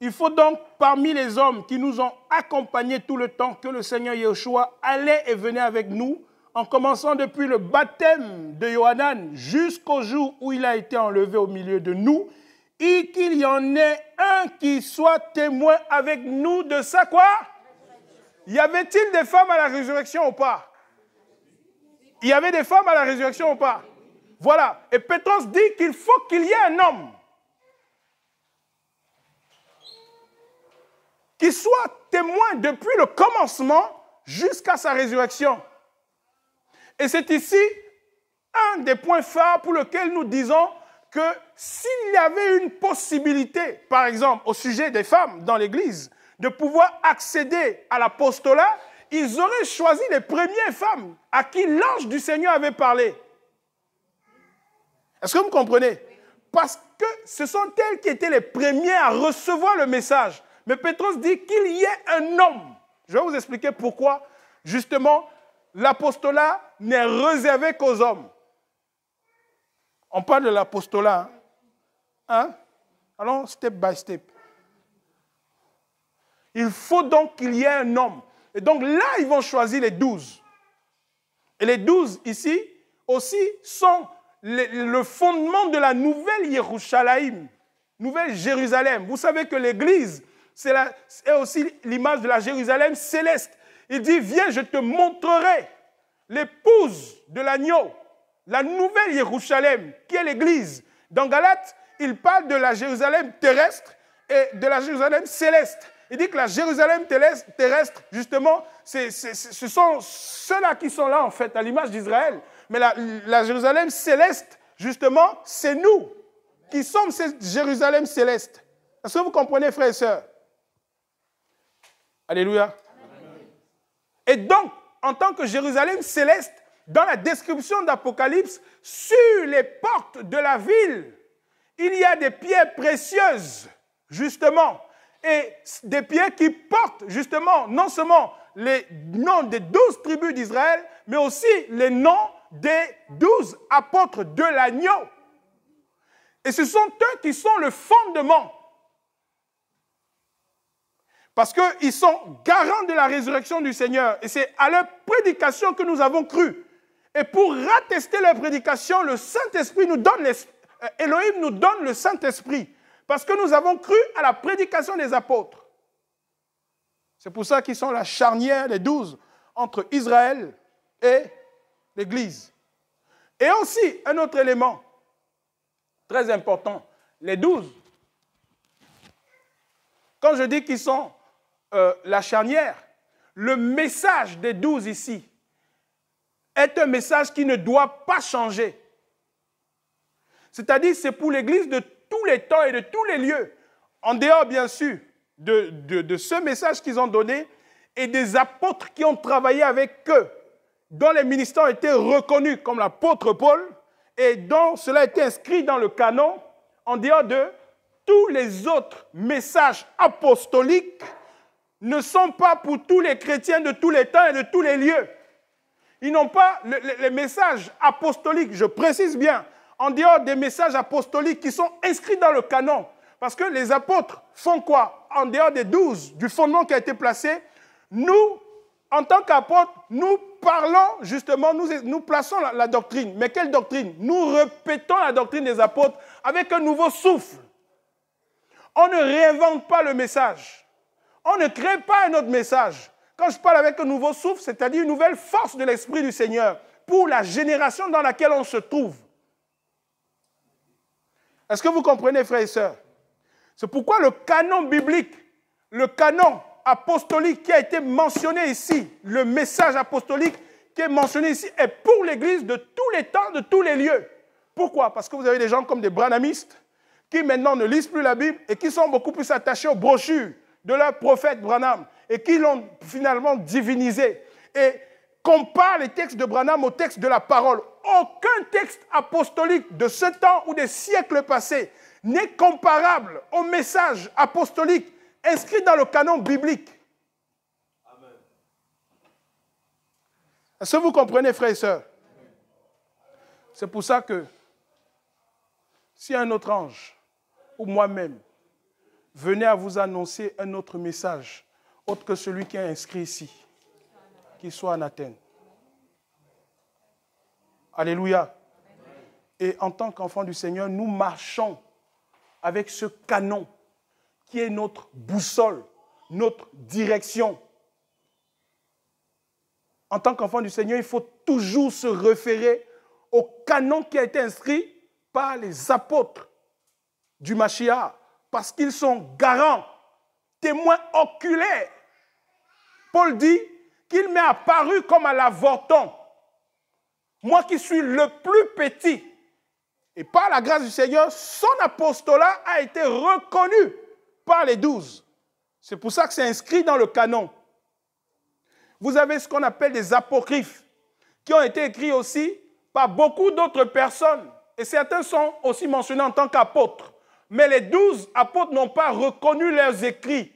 il faut donc parmi les hommes qui nous ont accompagnés tout le temps que le Seigneur Yeshua allait et venait avec nous, en commençant depuis le baptême de Yohanan jusqu'au jour où il a été enlevé au milieu de nous, et qu'il y en ait un qui soit témoin avec nous de ça quoi? Y avait-il des femmes à la résurrection ou pas? Il y avait des femmes à la résurrection ou pas? Voilà. Et Pétros dit qu'il faut qu'il y ait un homme qui soit témoin depuis le commencement jusqu'à sa résurrection. Et c'est ici un des points phares pour lequel nous disons que s'il y avait une possibilité, par exemple, au sujet des femmes dans l'Église, de pouvoir accéder à l'apostolat, ils auraient choisi les premières femmes à qui l'ange du Seigneur avait parlé. Est-ce que vous comprenez? Parce que ce sont elles qui étaient les premières à recevoir le message. Mais Pétros dit qu'il y ait un homme. Je vais vous expliquer pourquoi, justement, l'apostolat n'est réservé qu'aux hommes. On parle de l'apostolat. Hein? Allons step by step. Il faut donc qu'il y ait un homme. Et donc là, ils vont choisir les 12. Et les 12 ici aussi sont le fondement de la nouvelle Yerushalayim, nouvelle Jérusalem. Vous savez que l'Église, c'est aussi l'image de la Jérusalem céleste. Il dit, viens, je te montrerai l'épouse de l'agneau, la nouvelle Yerushalayim, qui est l'Église. Dans Galates, il parle de la Jérusalem terrestre et de la Jérusalem céleste. Il dit que la Jérusalem terrestre, justement, ce sont ceux-là qui sont là, en fait, à l'image d'Israël. Mais la Jérusalem céleste, justement, c'est nous qui sommes cette Jérusalem céleste. Est-ce que vous comprenez, frères et sœurs? Alléluia. Amen. Et donc, en tant que Jérusalem céleste, dans la description d'Apocalypse, sur les portes de la ville, il y a des pierres précieuses, justement, et des pierres qui portent, justement, non seulement les noms des 12 tribus d'Israël, mais aussi les noms des 12 apôtres de l'agneau. Et ce sont eux qui sont le fondement. Parce qu'ils sont garants de la résurrection du Seigneur. Et c'est à leur prédication que nous avons cru. Et pour attester leur prédication, le Saint-Esprit nous donne, Elohim nous donne le Saint-Esprit. Parce que nous avons cru à la prédication des apôtres. C'est pour ça qu'ils sont la charnière des 12 entre Israël et l'Église. Et aussi, un autre élément très important, les 12. Quand je dis qu'ils sont la charnière, le message des 12 ici est un message qui ne doit pas changer. C'est-à-dire, c'est pour l'Église de tous les temps et de tous les lieux, en dehors, bien sûr, de ce message qu'ils ont donné et des apôtres qui ont travaillé avec eux, dont les ministères ont été reconnus comme l'apôtre Paul et dont cela a été inscrit dans le canon, en dehors de tous les autres messages apostoliques ne sont pas pour tous les chrétiens de tous les temps et de tous les lieux. Ils n'ont pas les messages apostoliques, je précise bien, en dehors des messages apostoliques qui sont inscrits dans le canon. Parce que les apôtres font quoi? En dehors des 12, du fondement qui a été placé, nous, en tant qu'apôtres, nous parlons justement, nous plaçons la doctrine. Mais quelle doctrine? Nous répétons la doctrine des apôtres avec un nouveau souffle. On ne réinvente pas le message. On ne crée pas un autre message. Quand je parle avec un nouveau souffle, c'est-à-dire une nouvelle force de l'Esprit du Seigneur pour la génération dans laquelle on se trouve. Est-ce que vous comprenez, frères et sœurs? C'est pourquoi le canon biblique, le canon apostolique qui a été mentionné ici, le message apostolique qui est mentionné ici, est pour l'Église de tous les temps, de tous les lieux. Pourquoi? Parce que vous avez des gens comme des branhamistes qui maintenant ne lisent plus la Bible et qui sont beaucoup plus attachés aux brochures de leur prophète Branham et qui l'ont finalement divinisé et comparent les textes de Branham aux textes de la parole. Aucun texte apostolique de ce temps ou des siècles passés n'est comparable au message apostolique inscrit dans le canon biblique. Amen. Est-ce que vous comprenez, frères et sœurs? C'est pour ça que si un autre ange ou moi-même venait à vous annoncer un autre message, autre que celui qui est inscrit ici, qu'il soit anathème. Alléluia. Et en tant qu'enfants du Seigneur, nous marchons avec ce canon qui est notre boussole, notre direction. En tant qu'enfant du Seigneur, il faut toujours se référer au canon qui a été inscrit par les apôtres du Mashiach, parce qu'ils sont garants, témoins oculaires. Paul dit qu'il m'est apparu comme à l'avorton. Moi qui suis le plus petit, et par la grâce du Seigneur, son apostolat a été reconnu par les 12. C'est pour ça que c'est inscrit dans le canon. Vous avez ce qu'on appelle des apocryphes, qui ont été écrits aussi par beaucoup d'autres personnes. Et certains sont aussi mentionnés en tant qu'apôtres. Mais les 12 apôtres n'ont pas reconnu leurs écrits.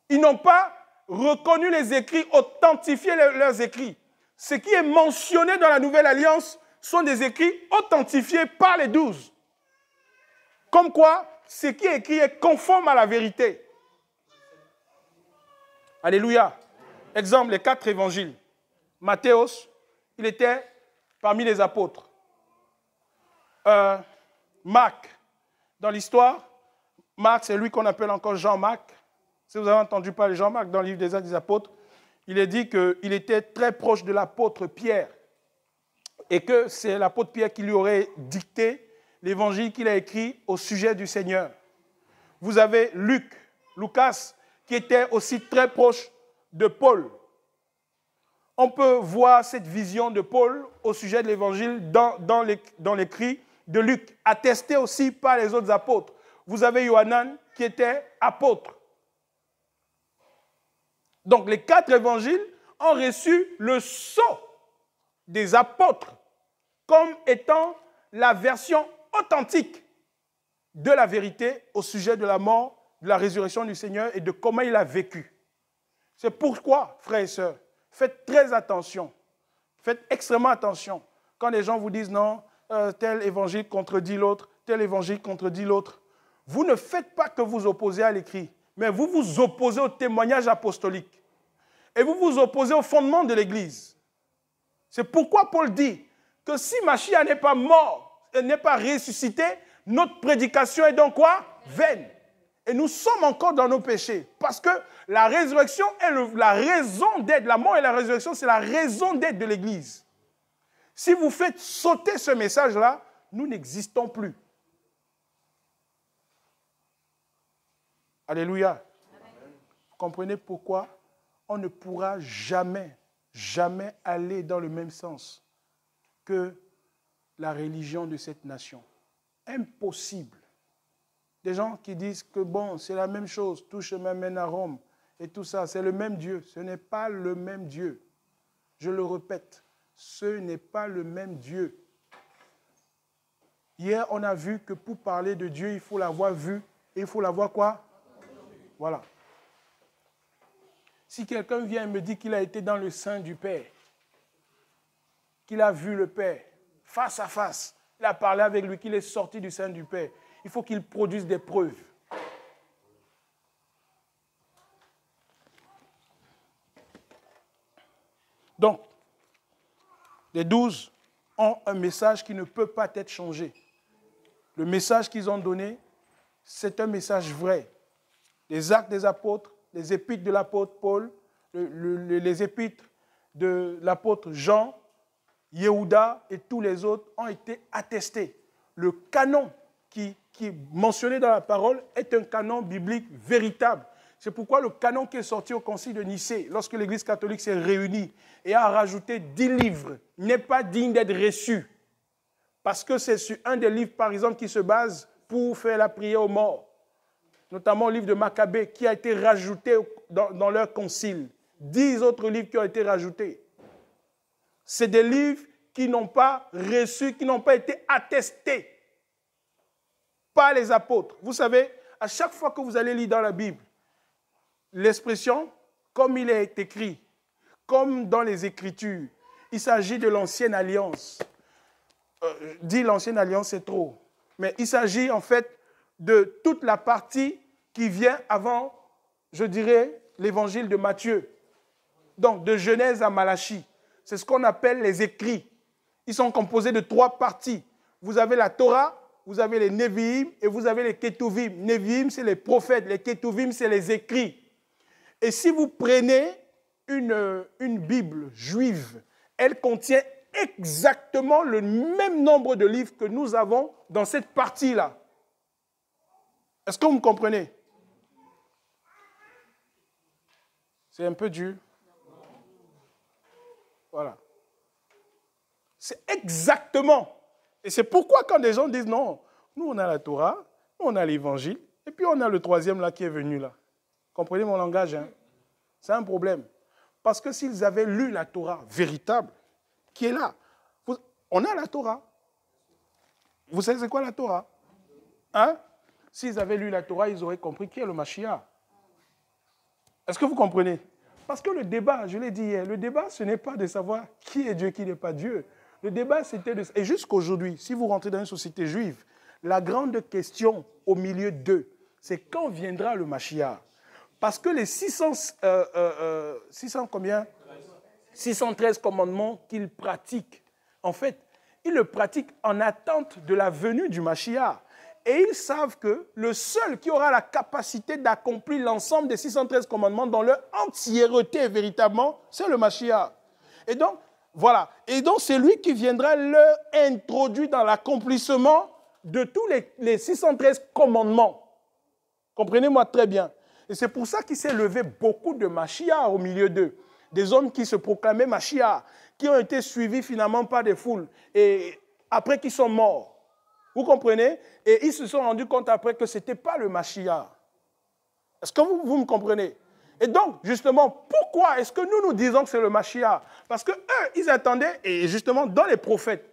Ils n'ont pas reconnu les écrits, authentifié leurs écrits. Ce qui est mentionné dans la Nouvelle Alliance sont des écrits authentifiés par les 12. Comme quoi, ce qui est écrit est conforme à la vérité. Alléluia. Exemple, les 4 évangiles. Matthéos, il était parmi les apôtres. Marc, dans l'histoire, Marc, c'est lui qu'on appelle encore Jean-Marc. Si vous avez entendu parler de Jean-Marc dans le livre des Actes des Apôtres, il est dit qu'il était très proche de l'apôtre Pierre et que c'est l'apôtre Pierre qui lui aurait dicté l'évangile qu'il a écrit au sujet du Seigneur. Vous avez Lucas, qui était aussi très proche de Paul. On peut voir cette vision de Paul au sujet de l'évangile dans l'écrit de Luc, attesté aussi par les autres apôtres. Vous avez Yohanan qui était apôtre. Donc les 4 évangiles ont reçu le sceau des apôtres comme étant la version authentique de la vérité au sujet de la mort, de la résurrection du Seigneur et de comment il a vécu. C'est pourquoi, frères et sœurs, faites très attention, faites extrêmement attention. Quand les gens vous disent non, tel évangile contredit l'autre, tel évangile contredit l'autre, vous ne faites pas que vous opposez à l'écrit, mais vous vous opposez au témoignage apostolique. Et vous vous opposez au fondement de l'Église. C'est pourquoi Paul dit que si Mashiach n'est pas mort, n'est pas ressuscité, notre prédication est donc quoi? Vaine. Et nous sommes encore dans nos péchés. Parce que la résurrection est la raison d'être. La mort et la résurrection, c'est la raison d'être de l'Église. Si vous faites sauter ce message-là, nous n'existons plus. Alléluia. Amen. Vous comprenez pourquoi on ne pourra jamais, jamais aller dans le même sens que la religion de cette nation. Impossible. Des gens qui disent que bon, c'est la même chose, tout chemin mène à Rome et tout ça, c'est le même Dieu. Ce n'est pas le même Dieu. Je le répète, ce n'est pas le même Dieu. Hier, on a vu que pour parler de Dieu, il faut l'avoir vu et il faut l'avoir quoi? Voilà. Si quelqu'un vient et me dit qu'il a été dans le sein du Père, qu'il a vu le Père face à face, il a parlé avec lui, qu'il est sorti du sein du Père, il faut qu'il produise des preuves. Donc, les 12 ont un message qui ne peut pas être changé. Le message qu'ils ont donné, c'est un message vrai. Les actes des apôtres, les épîtres de l'apôtre Paul, les épîtres de l'apôtre Jean, Yehuda et tous les autres ont été attestés. Le canon qui est mentionné dans la parole est un canon biblique véritable. C'est pourquoi le canon qui est sorti au concile de Nicée, lorsque l'Église catholique s'est réunie et a rajouté 10 livres, n'est pas digne d'être reçu. Parce que c'est sur un des livres, par exemple, qui se base pour faire la prière aux morts. Notamment le livre de Maccabée, qui a été rajouté dans leur concile. 10 autres livres qui ont été rajoutés. C'est des livres qui n'ont pas reçu, qui n'ont pas été attestés par les apôtres. Vous savez, à chaque fois que vous allez lire dans la Bible, l'expression, comme il est écrit, comme dans les Écritures, il s'agit de l'ancienne alliance. Dire l'ancienne alliance, c'est trop. Mais il s'agit en fait de toute la partie qui vient avant, je dirais, l'évangile de Matthieu. Donc, de Genèse à Malachie. C'est ce qu'on appelle les écrits. Ils sont composés de 3 parties. Vous avez la Torah, vous avez les Nevi'im et vous avez les Ketuvim. Nevi'im, c'est les prophètes. Les Ketuvim, c'est les écrits. Et si vous prenez une Bible juive, elle contient exactement le même nombre de livres que nous avons dans cette partie-là. Est-ce que vous me comprenez? C'est un peu dur. Voilà. C'est exactement. Et c'est pourquoi quand des gens disent non, nous on a la Torah, nous on a l'évangile, et puis on a le 3e là qui est venu là. Comprenez mon langage, hein? C'est un problème. Parce que s'ils avaient lu la Torah véritable, qui est là, on a la Torah. Vous savez c'est quoi la Torah? Hein? S'ils avaient lu la Torah, ils auraient compris qui est le Mashiach. Est-ce que vous comprenez? Parce que le débat, je l'ai dit hier, le débat, ce n'est pas de savoir qui est Dieu, qui n'est pas Dieu. Le débat, c'était de... Et jusqu'aujourd'hui, si vous rentrez dans une société juive, la grande question au milieu d'eux, c'est quand viendra le Mashiach? Parce que les 613 commandements qu'ils pratiquent, en fait, ils le pratiquent en attente de la venue du Mashiach. Et ils savent que le seul qui aura la capacité d'accomplir l'ensemble des 613 commandements dans leur entièreté, véritablement, c'est le Mashiach. Et donc, voilà. Et donc, c'est lui qui viendra leur introduire dans l'accomplissement de tous les 613 commandements. Comprenez-moi très bien. Et c'est pour ça qu'il s'est levé beaucoup de Mashiach au milieu d'eux. Des hommes qui se proclamaient Mashiach, qui ont été suivis finalement par des foules, et après qu'ils sont morts. Vous comprenez? Et ils se sont rendus compte après que ce n'était pas le Mashiach. Est-ce que vous me comprenez? Et donc, justement, pourquoi est-ce que nous disons que c'est le Mashiach? Parce qu'eux, ils attendaient, et justement, dans les prophètes,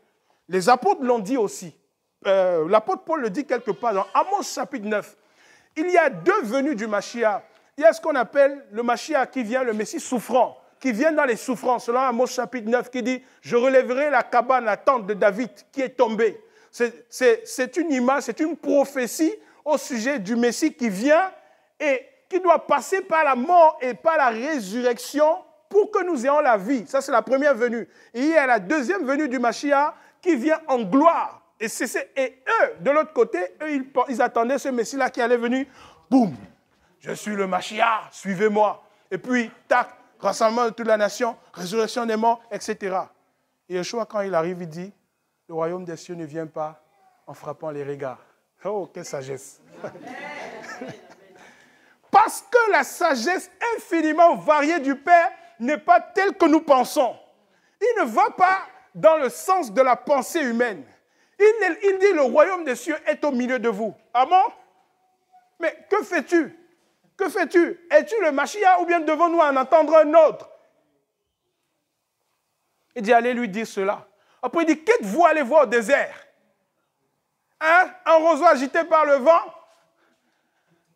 les apôtres l'ont dit aussi. L'apôtre Paul le dit quelque part dans Amos chapitre 9. Il y a 2 venues du Mashiach. Il y a ce qu'on appelle le Mashiach qui vient, le Messie souffrant, qui vient dans les souffrances, selon Amos chapitre 9, qui dit « Je relèverai la cabane, la tente de David qui est tombée ». C'est une image, c'est une prophétie au sujet du Messie qui vient et qui doit passer par la mort et par la résurrection pour que nous ayons la vie. Ça, c'est la première venue. Et il y a la 2e venue du Mashiach qui vient en gloire. Et eux, de l'autre côté, eux, ils attendaient ce Messie-là qui allait venir. Boum, je suis le Mashiach, suivez-moi. Et puis, tac, rassemblement de toute la nation, résurrection des morts, etc. Et Yeshua, quand il arrive, il dit, le royaume des cieux ne vient pas en frappant les regards. Oh, quelle sagesse. Parce que la sagesse infiniment variée du Père n'est pas telle que nous pensons. Il ne va pas dans le sens de la pensée humaine. Il dit, le royaume des cieux est au milieu de vous. Amen? Mais que fais-tu? Que fais-tu? Es-tu le Mashiach ou bien devons-nous en entendre un autre? Il dit, allez lui dire cela. Après, il dit, qu'êtes-vous allé voir au désert? Hein? Un roseau agité par le vent?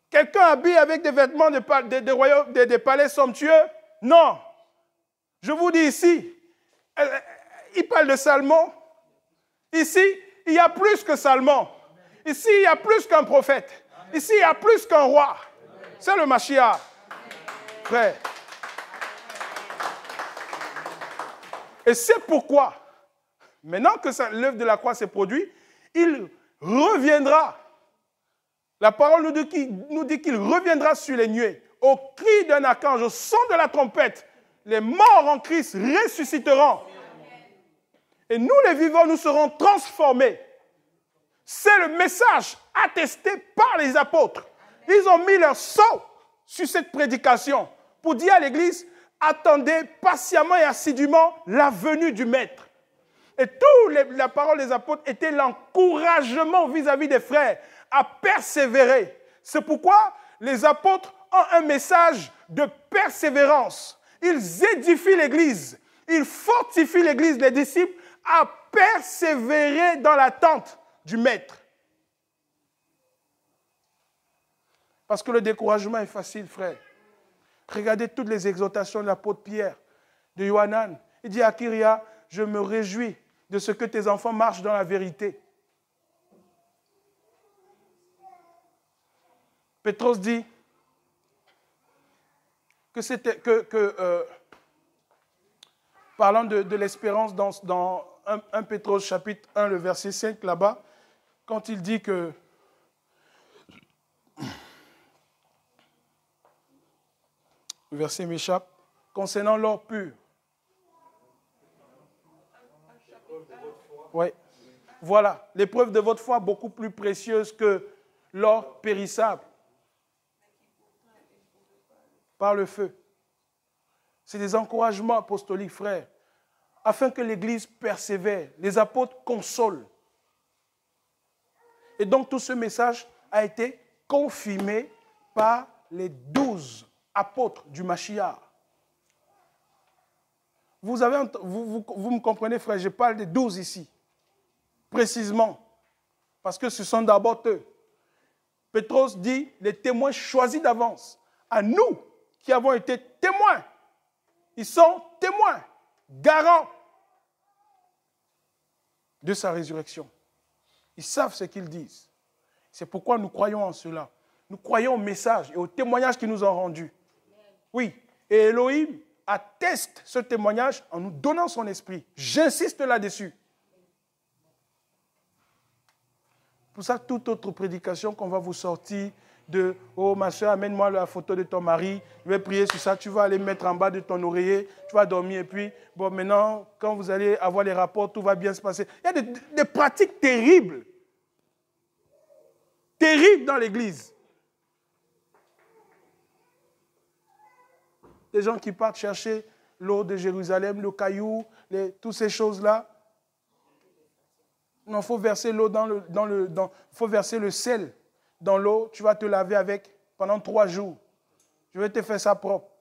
Quelqu'un habillé avec des vêtements des palais somptueux? Non. Je vous dis ici, il parle de Salmon. Ici, il y a plus que Salmon. Ici, il y a plus qu'un prophète. Ici, il y a plus qu'un roi. C'est le Mashiach. Frère. Et c'est pourquoi, maintenant que l'œuvre de la croix s'est produite, il reviendra. La parole nous dit qu'il reviendra sur les nuées. Au cri d'un archange, au son de la trompette, les morts en Christ ressusciteront. Et nous, les vivants, nous serons transformés. C'est le message attesté par les apôtres. Ils ont mis leur sceau sur cette prédication pour dire à l'Église, attendez patiemment et assidûment la venue du Maître. Et la parole des apôtres était l'encouragement vis-à-vis des frères à persévérer. C'est pourquoi les apôtres ont un message de persévérance. Ils édifient l'Église, ils fortifient l'Église, les disciples, à persévérer dans l'attente du Maître. Parce que le découragement est facile, frère. Regardez toutes les exhortations de l'apôtre Pierre, de Yohanan. Il dit à Kyria, je me réjouis de ce que tes enfants marchent dans la vérité. Pétros dit que c'était parlant de l'espérance dans 1 Pétros chapitre 1, le verset 5 là-bas, quand il dit que le verset m'échappe, concernant l'or pur. Oui. Voilà, l'épreuve de votre foi beaucoup plus précieuse que l'or périssable par le feu. C'est des encouragements apostoliques, frères, afin que l'Église persévère. Les apôtres consolent. Et donc tout ce message a été confirmé par les 12 apôtres du Mashiach. Vous me comprenez, frère, je parle des 12 ici, précisément, parce que ce sont d'abord eux. Pétros dit, les témoins choisis d'avance, à nous qui avons été témoins, ils sont témoins, garants de sa résurrection. Ils savent ce qu'ils disent. C'est pourquoi nous croyons en cela. Nous croyons au message et au témoignage qu'ils nous ont rendu. Oui, et Elohim atteste ce témoignage en nous donnant son esprit. J'insiste là-dessus. Pour ça, toute autre prédication qu'on va vous sortir de « Oh, ma soeur, amène-moi la photo de ton mari, je vais prier sur ça, tu vas aller mettre en bas de ton oreiller, tu vas dormir et puis, bon, maintenant, quand vous allez avoir les rapports, tout va bien se passer. » Il y a des pratiques terribles. Terribles dans l'Église. Des gens qui partent chercher l'eau de Jérusalem, le caillou, toutes ces choses-là. Non, il faut verser l'eau faut verser le sel dans l'eau. Tu vas te laver avec pendant 3 jours. Je vais te faire ça propre.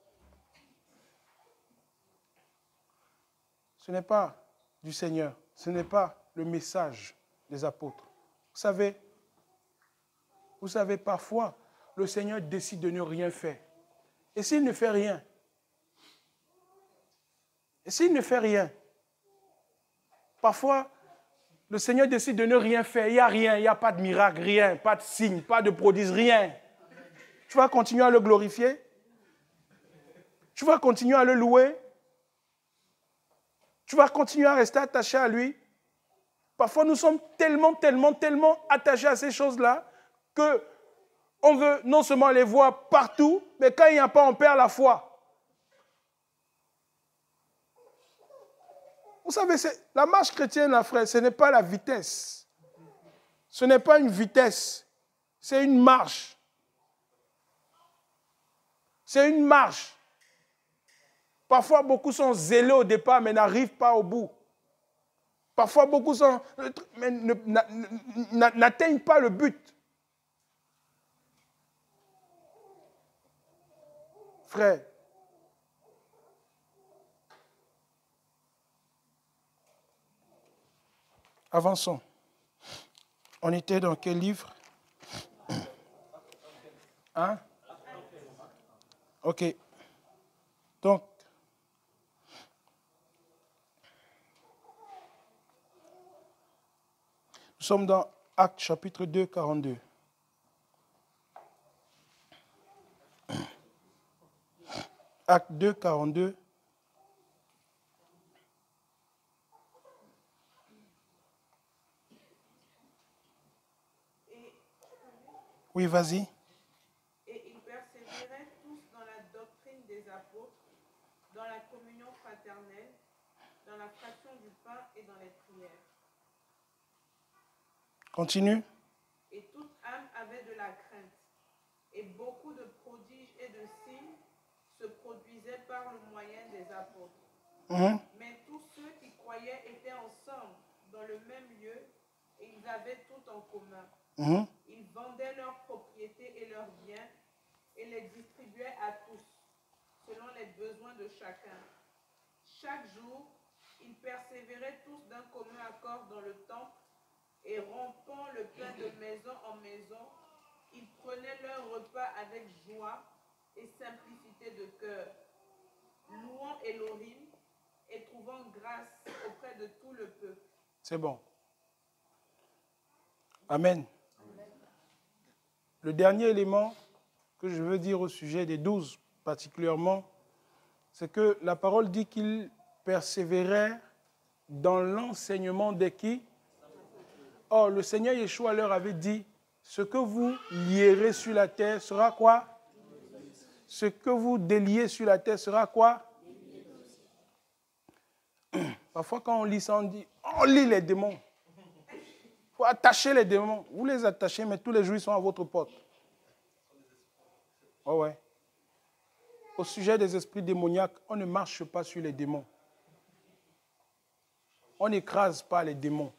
Ce n'est pas du Seigneur. Ce n'est pas le message des apôtres. Vous savez, parfois, le Seigneur décide de ne rien faire. Et s'il ne fait rien? Parfois, le Seigneur décide de ne rien faire. Il n'y a rien, il n'y a pas de miracle, rien, pas de signe, pas de prodige, rien. Tu vas continuer à le glorifier? Tu vas continuer à le louer? Tu vas continuer à rester attaché à lui? Parfois, nous sommes tellement attachés à ces choses-là qu'on veut non seulement les voir partout, mais quand il n'y a pas, on perd la foi. Vous savez, la marche chrétienne, là, frère, ce n'est pas la vitesse. Ce n'est pas une vitesse. C'est une marche. C'est une marche. Parfois, beaucoup sont zélés au départ, mais n'arrivent pas au bout. Parfois, beaucoup n'atteignent pas le but. Frère, avançons. On était dans quel livre? Hein? Ok. Donc, nous sommes dans Actes chapitre 2, 42. Actes 2, 42. Oui, vas-y. Et ils persévéraient tous dans la doctrine des apôtres, dans la communion fraternelle, dans la fraction du pain et dans les prières. Continue. Et toute âme avait de la crainte. Et beaucoup de prodiges et de signes se produisaient par le moyen des apôtres. Mais tous ceux qui croyaient étaient ensemble dans le même lieu et ils avaient tout en commun. Ils vendaient leurs propriétés et leurs biens et les distribuaient à tous, selon les besoins de chacun. Chaque jour, ils persévéraient tous d'un commun accord dans le temple et rompant le pain de maison en maison, ils prenaient leur repas avec joie et simplicité de cœur, louant Elohim et trouvant grâce auprès de tout le peuple. C'est bon. Amen. Le dernier élément que je veux dire au sujet des 12 particulièrement, c'est que la parole dit qu'ils persévéraient dans l'enseignement de qui? Or, le Seigneur Yeshua leur avait dit, ce que vous lierez sur la terre sera quoi? Ce que vous déliez sur la terre sera quoi? Parfois, quand on lit ça, on lit les démons. Il faut attacher les démons. Vous les attachez, mais tous les jours, ils sont à votre porte. Oh ouais. Au sujet des esprits démoniaques, on ne marche pas sur les démons. On n'écrase pas les démons.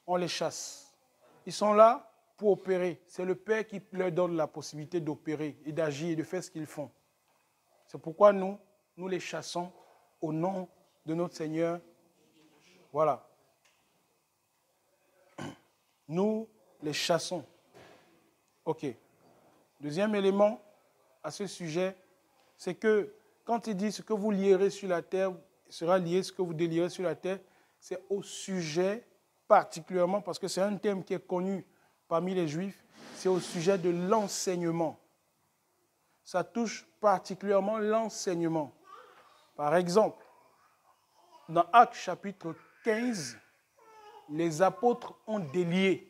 On les chasse. Ils sont là pour opérer. C'est le Père qui leur donne la possibilité d'opérer et d'agir et de faire ce qu'ils font. C'est pourquoi nous les chassons au nom de notre Seigneur. Voilà. Nous les chassons. OK. Deuxième élément à ce sujet, c'est que quand il dit ce que vous lierez sur la terre sera lié, ce que vous délierez sur la terre, c'est au sujet particulièrement, parce que c'est un thème qui est connu parmi les Juifs, c'est au sujet de l'enseignement. Ça touche particulièrement l'enseignement. Par exemple, dans Actes chapitre 15, les apôtres ont délié.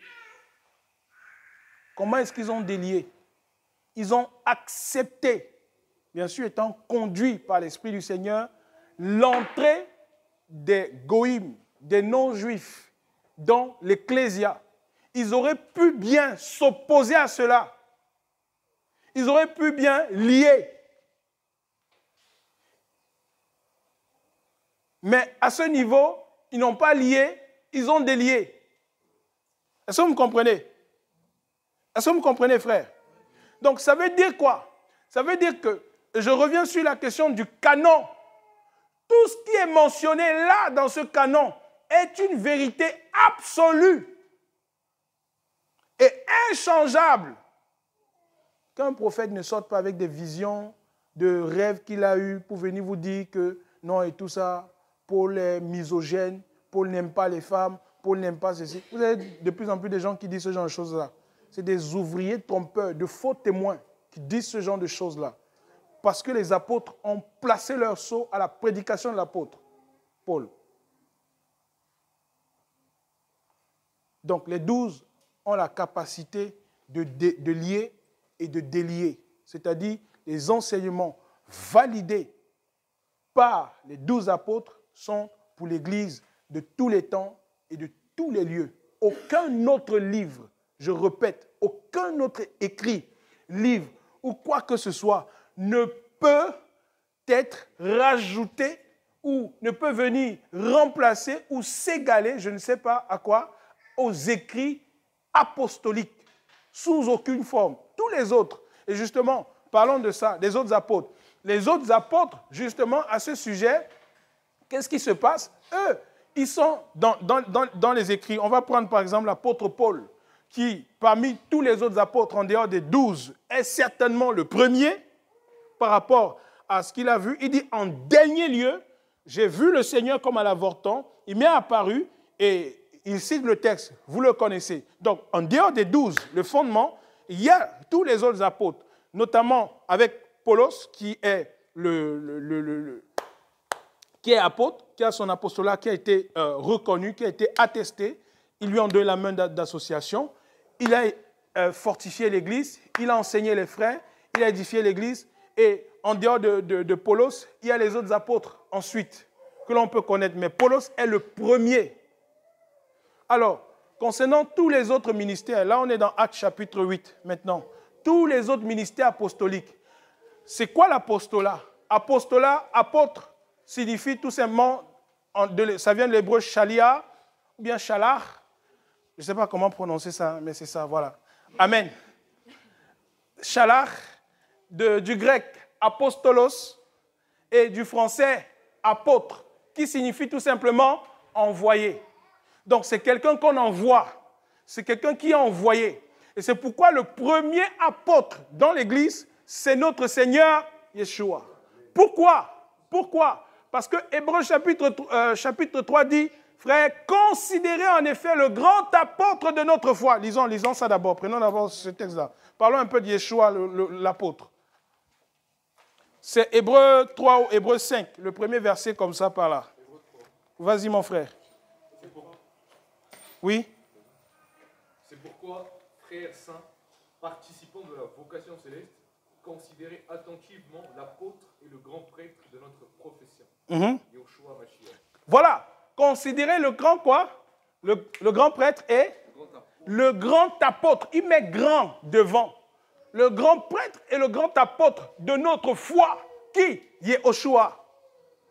Comment est-ce qu'ils ont délié? Ils ont accepté, bien sûr étant conduits par l'Esprit du Seigneur, l'entrée des goïms, des non-juifs, dans l'ecclésia. Ils auraient pu bien s'opposer à cela. Ils auraient pu bien lier. Mais à ce niveau, ils n'ont pas lié, ils ont délié. Est-ce que vous me comprenez? Est-ce que vous me comprenez, frère? Donc, ça veut dire quoi? Ça veut dire que, je reviens sur la question du canon. Tout ce qui est mentionné là, dans ce canon, est une vérité absolue et inchangeable. Qu'un prophète ne sorte pas avec des visions, de rêves qu'il a eus pour venir vous dire que non et tout ça, Paul est misogyne, Paul n'aime pas les femmes, Paul n'aime pas ceci. Vous avez de plus en plus de gens qui disent ce genre de choses-là. C'est des ouvriers trompeurs, de faux témoins qui disent ce genre de choses-là. Parce que les apôtres ont placé leur sceau à la prédication de l'apôtre Paul. Donc les 12 ont la capacité de lier et de délier, c'est-à-dire les enseignements validés par les 12 apôtres sont pour l'Église de tous les temps et de tous les lieux. Aucun autre livre, je répète, aucun autre écrit, livre ou quoi que ce soit ne peut être rajouté ou ne peut venir remplacer ou s'égaler, je ne sais pas à quoi, aux écrits apostoliques, sous aucune forme. Tous les autres, et justement, parlons de ça, des autres apôtres. Les autres apôtres, justement, à ce sujet, qu'est-ce qui se passe? Eux, ils sont dans les écrits. On va prendre par exemple l'apôtre Paul, qui, parmi tous les autres apôtres, en dehors des 12, est certainement le premier par rapport à ce qu'il a vu. Il dit, en dernier lieu, j'ai vu le Seigneur comme à l'avorton, il m'est apparu et il cite le texte, vous le connaissez. Donc, en dehors des 12, le fondement, il y a tous les autres apôtres, notamment avec Paulos, qui est qui est apôtre, qui a son apostolat, qui a été reconnu, qui a été attesté. Ils lui ont donné la main d'association. Il a fortifié l'Église, il a enseigné les frères, il a édifié l'Église. Et en dehors de Paulos, il y a les autres apôtres ensuite que l'on peut connaître. Mais Paulos est le premier. Alors, concernant tous les autres ministères, là on est dans Actes chapitre 8 maintenant. Tous les autres ministères apostoliques. C'est quoi l'apostolat? Apostolat, apôtre, signifie tout simplement, ça vient de l'hébreu shalia, ou bien shalach. Je ne sais pas comment prononcer ça, mais c'est ça, voilà. Amen. Shalach, du grec apostolos, et du français apôtre, qui signifie tout simplement envoyé. Donc c'est quelqu'un qu'on envoie, c'est quelqu'un qui est envoyé. Et c'est pourquoi le premier apôtre dans l'Église, c'est notre Seigneur Yeshua. Pourquoi? Pourquoi? Parce que Hébreux chapitre 3 dit, Frère, considérez en effet le grand apôtre de notre foi. Lisons ça d'abord. Prenons d'abord ce texte-là. Parlons un peu de Yeshua, l'apôtre. C'est Hébreux 3 ou Hébreux 5, le premier verset comme ça par là. Vas-y mon frère. Oui. C'est pourquoi, frères saints, participants de la vocation céleste, considérez attentivement l'apôtre et le grand prêtre de notre profession, Yoshua Mashiach. Voilà. Considérez le grand quoi? Le grand prêtre et le grand apôtre. Il met grand devant. Le grand prêtre et le grand apôtre de notre foi. Qui? Yeshua.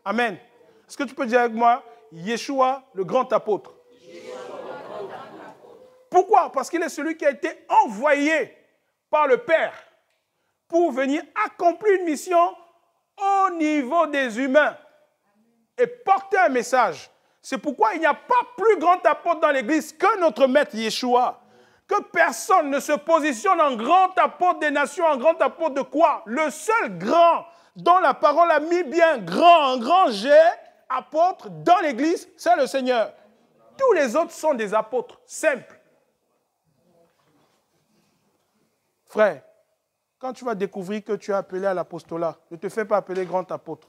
Amen. Est-ce que tu peux dire avec moi, Yeshua, le grand apôtre? Pourquoi? Parce qu'il est celui qui a été envoyé par le Père pour venir accomplir une mission au niveau des humains et porter un message. C'est pourquoi il n'y a pas plus grand apôtre dans l'Église que notre maître Yeshua. Que personne ne se positionne en grand apôtre des nations, en grand apôtre de quoi? Le seul grand dont la parole a mis bien grand, un grand G, apôtre dans l'Église, c'est le Seigneur. Tous les autres sont des apôtres simples. Frère, quand tu vas découvrir que tu es appelé à l'apostolat, ne te fais pas appeler grand apôtre.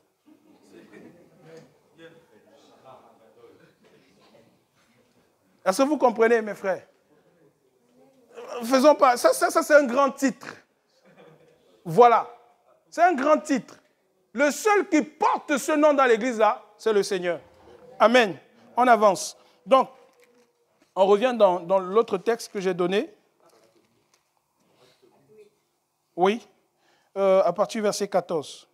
Est-ce que vous comprenez, mes frères? Faisons pas. Ça c'est un grand titre. Voilà. C'est un grand titre. Le seul qui porte ce nom dans l'église là, c'est le Seigneur. Amen. On avance. Donc, on revient dans l'autre texte que j'ai donné. Oui. À partir du verset 14.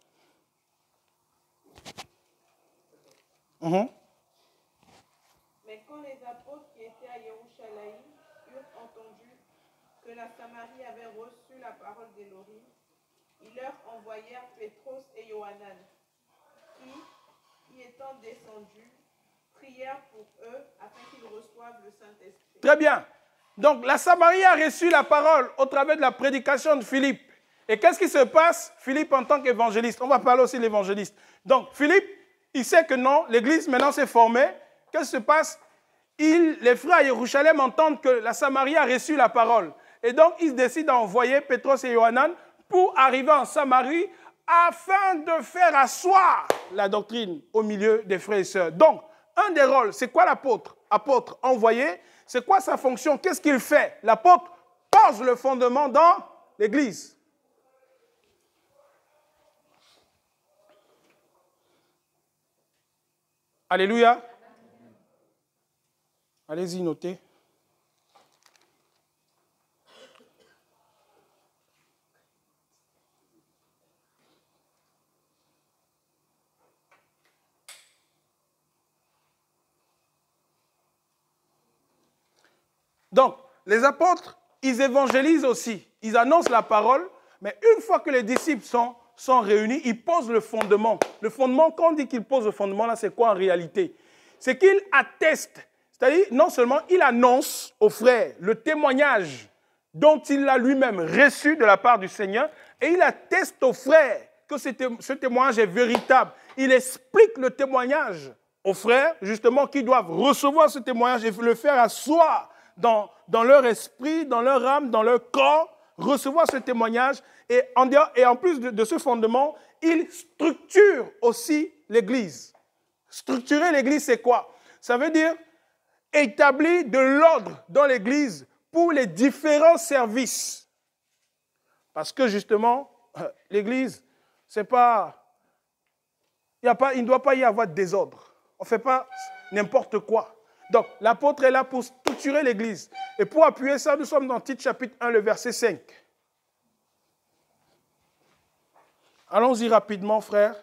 Mais quand les apôtres qui étaient à Yerushalayim eurent entendu que la Samarie avait reçu la parole d'Élohim, ils leur envoyèrent Pétros et Yohanan, qui, y étant descendus, prièrent pour eux afin qu'ils reçoivent le Saint-Esprit. Très bien. Donc la Samarie a reçu la parole au travers de la prédication de Philippe. Et qu'est-ce qui se passe? Philippe en tant qu'évangéliste. On va parler aussi de l'évangéliste. Donc Philippe, il sait que non, l'église maintenant s'est formée. Qu'est-ce qui se passe? Les frères à Jérusalem entendent que la Samarie a reçu la parole. Et donc, ils décident d'envoyer Pétros et Yohanan pour arriver en Samarie afin de faire asseoir la doctrine au milieu des frères et sœurs. Donc, un des rôles, c'est quoi l'apôtre? Apôtre envoyé, c'est quoi sa fonction? Qu'est-ce qu'il fait? L'apôtre pose le fondement dans l'église. Alléluia. Allez-y, notez. Donc, les apôtres, ils évangélisent aussi. Ils annoncent la parole, mais une fois que les disciples sont réunis, ils posent le fondement. Le fondement, quand on dit qu'ils posent le fondement, là, c'est quoi en réalité? C'est qu'ils attestent. C'est-à-dire, non seulement il annonce aux frères le témoignage dont il a lui-même reçu de la part du Seigneur, et il atteste aux frères que ce témoignage est véritable. Il explique le témoignage aux frères, justement, qui doivent recevoir ce témoignage et le faire asseoir dans leur esprit, dans leur âme, dans leur corps, recevoir ce témoignage. Et en plus de ce fondement, il structure aussi l'Église. Structurer l'Église, c'est quoi? Ça veut dire établir de l'ordre dans l'Église pour les différents services. Parce que justement, l'Église, c'est pas, il ne doit pas y avoir de désordre. On ne fait pas n'importe quoi. Donc, l'apôtre est là pour structurer l'Église. Et pour appuyer ça, nous sommes dans Tite chapitre 1, le verset 5. Allons-y rapidement, frères.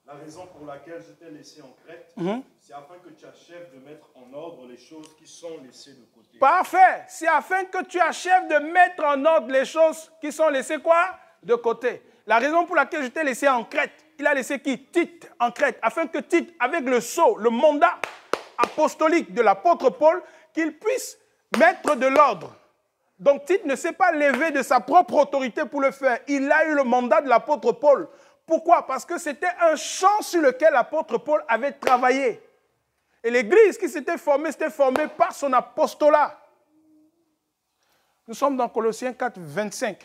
La raison pour laquelle je t'ai laissé en Crète, c'est afin que tu achèves de mettre en ordre les choses qui sont laissées de côté. Parfait. C'est afin que tu achèves de mettre en ordre les choses qui sont laissées quoi? De côté. La raison pour laquelle je t'ai laissé en Crète, il a laissé qui? Tite en Crète. Afin que Tite, avec le sceau, le mandat apostolique de l'apôtre Paul, qu'il puisse mettre de l'ordre Donc Tite ne s'est pas levé de sa propre autorité pour le faire. Il a eu le mandat de l'apôtre Paul. Pourquoi? Parce que c'était un champ sur lequel l'apôtre Paul avait travaillé. Et l'église qui s'était formée par son apostolat. Nous sommes dans Colossiens 4, 25.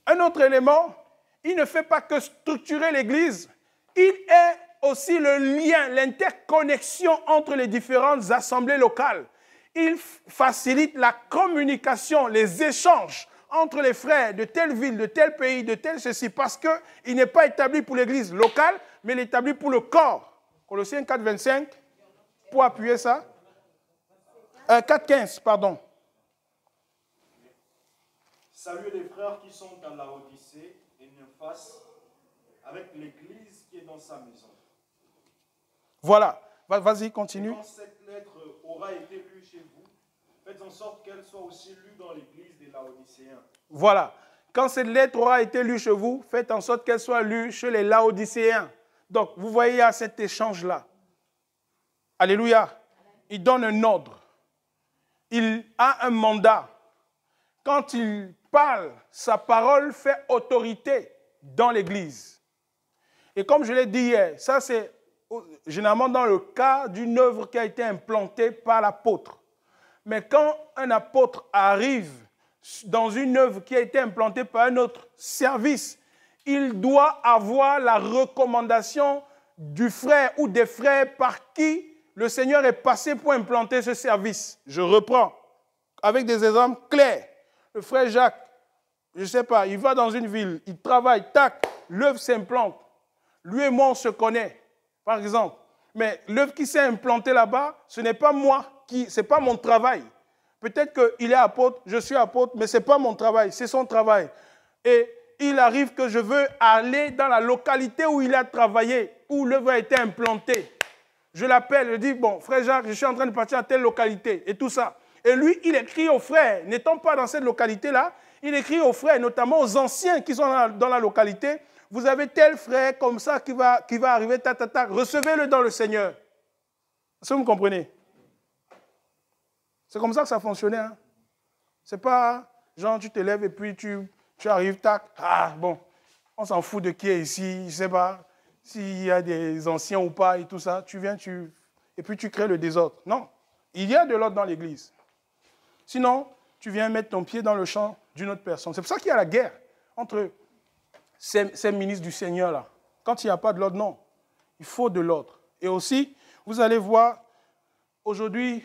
Un autre élément, il ne fait pas que structurer l'église, il est aussi le lien, l'interconnexion entre les différentes assemblées locales. Il facilite la communication, les échanges entre les frères de telle ville, de tel pays, de tel ceci, parce qu'il n'est pas établi pour l'église locale, mais il est établi pour le corps. Colossiens 4, 25, pour appuyer ça. 4, 15, pardon. Saluez les frères qui sont à Laodicée et Nymphas, avec l'église qui est dans sa maison. Voilà. Vas-y, continue. Quand cette lettre aura été lue chez vous, faites en sorte qu'elle soit aussi lue dans l'église des Laodicéens. Voilà. Quand cette lettre aura été lue chez vous, faites en sorte qu'elle soit lue chez les Laodicéens. Donc, vous voyez, il y a cet échange-là. Alléluia. Il donne un ordre. Il a un mandat. Quand il parle, sa parole fait autorité dans l'église. Et comme je l'ai dit hier, ça c'est généralement dans le cas d'une œuvre qui a été implantée par l'apôtre. Mais quand un apôtre arrive dans une œuvre qui a été implantée par un autre service, il doit avoir la recommandation du frère ou des frères par qui le Seigneur est passé pour implanter ce service. Je reprends avec des exemples clairs. Le frère Jacques, je ne sais pas, il va dans une ville, il travaille, tac, l'œuvre s'implante. Lui et moi, on se connaît, par exemple. Mais l'œuvre qui s'est implantée là-bas, ce n'est pas moi, ce n'est pas mon travail. Peut-être qu'il est apôtre, je suis apôtre, mais ce n'est pas mon travail, c'est son travail. Et il arrive que je veux aller dans la localité où il a travaillé, où l'œuvre a été implantée. Je l'appelle, je dis, bon, frère Jacques, je suis en train de partir à telle localité, et tout ça. Et lui, il écrit aux frères, n'étant pas dans cette localité-là, il écrit aux frères, notamment aux anciens qui sont dans la localité, vous avez tel frère comme ça qui va arriver, recevez-le dans le Seigneur. Est-ce que vous me comprenez? C'est comme ça que ça fonctionnait. Hein? C'est pas, genre, tu te lèves et puis tu arrives, tac, bon, on s'en fout de qui est ici, je ne sais pas s'il y a des anciens ou pas et tout ça, tu viens, et puis tu crées le désordre. Non, il y a de l'ordre dans l'église. Sinon, tu viens mettre ton pied dans le champ d'une autre personne. C'est pour ça qu'il y a la guerre entre ces ministres du Seigneur là. Quand il n'y a pas de l'ordre, non. Il faut de l'ordre. Et aussi, vous allez voir, aujourd'hui,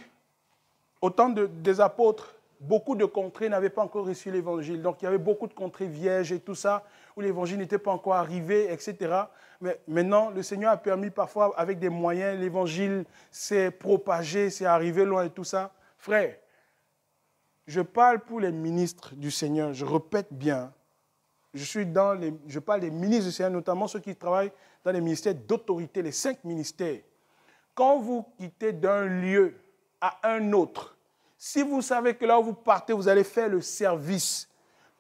au temps des apôtres, beaucoup de contrées n'avaient pas encore reçu l'évangile. Donc, il y avait beaucoup de contrées vierges et tout ça, où l'évangile n'était pas encore arrivé, etc. Mais maintenant, le Seigneur a permis parfois, avec des moyens, l'évangile s'est propagé, s'est arrivé loin et tout ça. Frère, je parle pour les ministres du Seigneur, je répète bien. Je parle des ministres du Seigneur, notamment ceux qui travaillent dans les ministères d'autorité, les 5 ministères. Quand vous quittez d'un lieu à un autre, si vous savez que là où vous partez, vous allez faire le service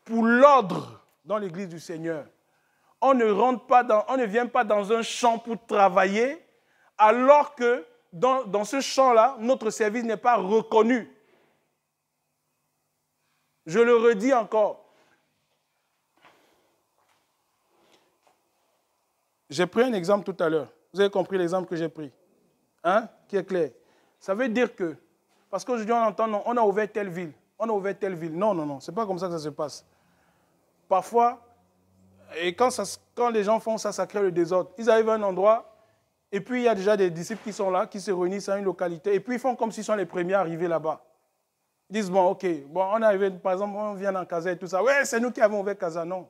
pour l'ordre dans l'église du Seigneur, on ne vient pas dans un champ pour travailler, alors que dans ce champ-là, notre service n'est pas reconnu. Je le redis encore. J'ai pris un exemple tout à l'heure. Vous avez compris l'exemple que j'ai pris, hein, qui est clair. Ça veut dire que, parce qu'aujourd'hui on entend, non, on a ouvert telle ville, on a ouvert telle ville. Non, non, non, ce n'est pas comme ça que ça se passe. Parfois, et quand les gens font ça, ça crée le désordre. Ils arrivent à un endroit, et puis il y a déjà des disciples qui sont là, qui se réunissent à une localité, et puis ils font comme s'ils sont les premiers arrivés là-bas. Ils disent, bon, ok, bon, on est arrivé, par exemple, on vient dans Casa et tout ça. Ouais, c'est nous qui avons ouvert Casa. Non,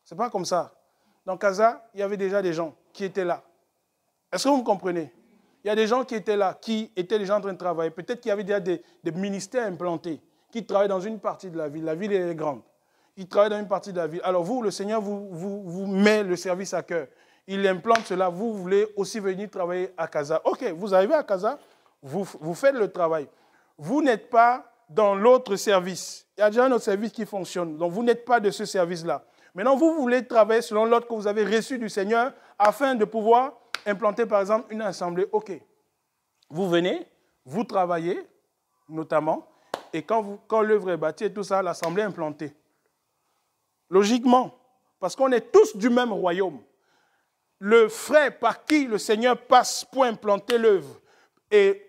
ce n'est pas comme ça. Dans Casa, il y avait déjà des gens qui étaient là. Est-ce que vous me comprenez? Il y a des gens qui étaient là, qui étaient déjà en train de travailler. Peut-être qu'il y avait déjà des ministères implantés, qui travaillent dans une partie de la ville. La ville est grande. Ils travaillent dans une partie de la ville. Alors vous, le Seigneur vous met le service à cœur. Il implante cela. Vous voulez aussi venir travailler à Casa. Ok, vous arrivez à Casa, vous faites le travail. Vous n'êtes pas dans l'autre service. Il y a déjà un autre service qui fonctionne. Donc vous n'êtes pas de ce service-là. Maintenant, vous voulez travailler selon l'ordre que vous avez reçu du Seigneur afin de pouvoir implanter, par exemple, une assemblée. Ok. Vous venez, vous travaillez, notamment, Et quand l'œuvre est bâtie et tout ça, l'assemblée est implantée. Logiquement, parce qu'on est tous du même royaume. Le frère par qui le Seigneur passe pour implanter l'œuvre et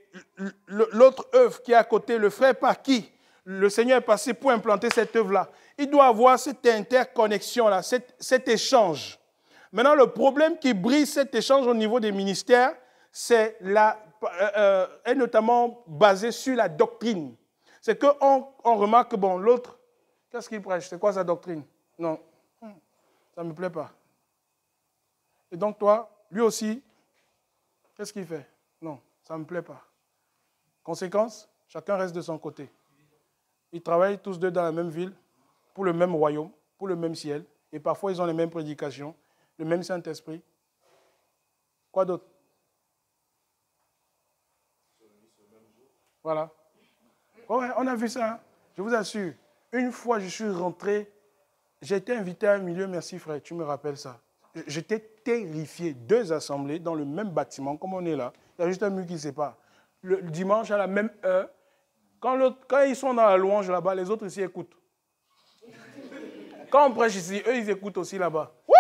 l'autre œuvre qui est à côté, le frère par qui le Seigneur est passé pour implanter cette œuvre-là, il doit avoir cette interconnexion-là, cet échange. Maintenant, le problème qui brise cet échange au niveau des ministères, est notamment basé sur la doctrine. C'est qu'on remarque que, bon, l'autre, qu'est-ce qu'il prêche? C'est quoi sa doctrine? Non, ça ne me plaît pas. Et donc toi, lui aussi, qu'est-ce qu'il fait? Non, ça ne me plaît pas. Conséquence, chacun reste de son côté. Ils travaillent tous deux dans la même ville, pour le même royaume, pour le même ciel, et parfois ils ont les mêmes prédications, le même Saint-Esprit. Quoi d'autre? Voilà. Ouais, on a vu ça, hein? Je vous assure. Une fois, je suis rentré, j'ai été invité à un milieu, merci frère, tu me rappelles ça. J'étais terrifié. 2 assemblées dans le même bâtiment, comme on est là. Il y a juste un mur qui sépare. Le dimanche, à la même heure, quand ils sont dans la louange là-bas, les autres ici écoutent. Quand on prêche ici, eux, ils écoutent aussi là-bas. Oui!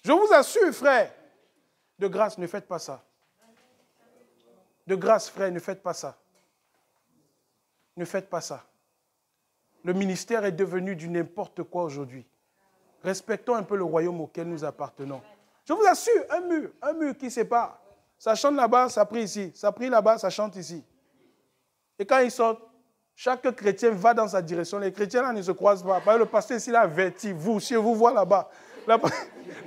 Je vous assure, frère, de grâce, ne faites pas ça. De grâce, frère, ne faites pas ça. Ne faites pas ça. Le ministère est devenu du n'importe quoi aujourd'hui. Respectons un peu le royaume auquel nous appartenons. Je vous assure, un mur qui sépare. Ça chante là-bas, ça prie ici. Ça prie là-bas, ça chante ici. Et quand ils sortent, chaque chrétien va dans sa direction. Les chrétiens là ne se croisent pas. Par exemple, le pasteur ici l'a averti. Vous, si vous voit là-bas.